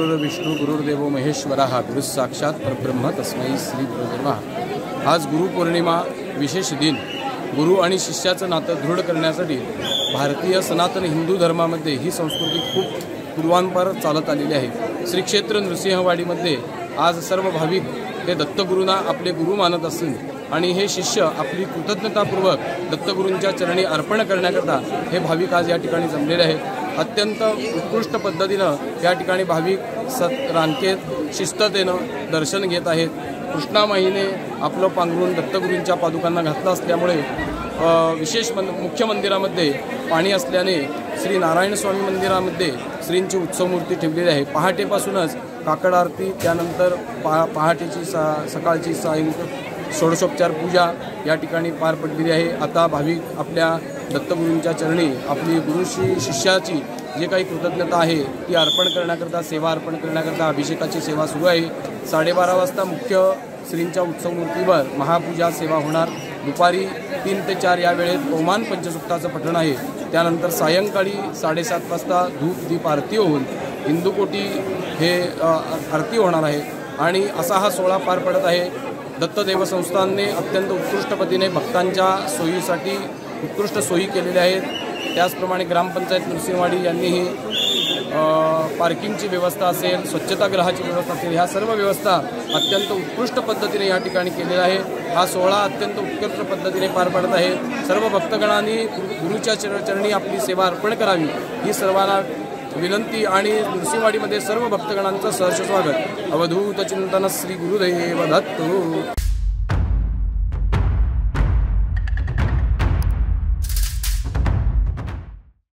गुरुर्विष्णू गुरुर्देवो महेश्वरः गुरुः साक्षात परब्रह्म तस्मै श्री गुरुवे नमः। आज गुरुपौर्णिमा विशेष दिन। गुरु आणि शिष्याचं नातं दृढ करण्यासाठी भारतीय सनातन हिंदू धर्मामध्ये ही संस्कृती खूप पूर्वांपार चालत आलेली आहे। श्री क्षेत्र नृसिंहवाडीमध्ये आज सर्व भाविक हे दत्तगुरूंना आपले गुरु मानत असून आणि हे शिष्य आपली कृतज्ञतापूर्वक दत्तगुरूंच्या चरणी अर्पण करण्याकरता हे भाविक आज या ठिकाणी जमलेले आहेत। अत्यंत उत्कृष्ट पद्धतीनं या ठिकाणी भाविक रांकेत शिस्ततेनं दर्शन घेत आहेत। कृष्णा माईने आपलं पांघरून दत्तगुरूंच्या पादुकांना घातलं असल्यामुळे विशेष मुख्य मंदिरामध्ये पाणी असल्याने श्री नारायण स्वामी मंदिरामध्ये श्रींची उत्सव मूर्ती ठेवलेली आहे। पहाटेपासूनच काकड आरती, त्यानंतर पहाटेची सकाळची षोडशोपचार पूजा या ठिकाणी पार पडलेली आहे। आता भाविक आपल्या दत्तगुरूंच्या चरणी आपली गुरुशी शिष्याची जे काही कृतज्ञता आहे ती अर्पण करण्याकरता, सेवा अर्पण करण्याकरता अभिषेकाची सेवा सुरू आहे। 12:30 वाजता मुख्य श्रींच्या उत्सव मूर्तीवर महापूजा सेवा होणार। दुपारी 3 ते 4 या वेळेत ओमान पंचसुक्ताचं पठण आहे। त्यानंतर सायंकाळी 7:30 वाजता धूप दीप आरती होऊन हिंदूकोटी हे आरती होणार आहे आणि असा हा सोहळा पार पडत आहे। दत्तदेव संस्थानने अत्यंत उत्कृष्ट पद्धतीने भक्तांच्या सोयीसाठी उत्कृष्ट सोयी केलेल्या आहेत। त्याचप्रमाणे ग्रामपंचायत नृसिंहवाडी यांनीही पार्किंगची व्यवस्था असेल, स्वच्छतागृहाची व्यवस्था असेल, ह्या सर्व व्यवस्था अत्यंत उत्कृष्ट पद्धतीने या ठिकाणी केलेला आहे। हा सोहळा अत्यंत उत्कृष्ट पद्धतीने पार पडत आहे। सर्व भक्तगणांनी गुरुच्या चरणी आपली सेवा अर्पण करावी ही सर्वांना विनंती आणि नृसिंहवाडीमध्ये सर्व भक्तगणांचं सहर्ष स्वागत। अवधूत चिंतन श्री गुरुदेव दत्त।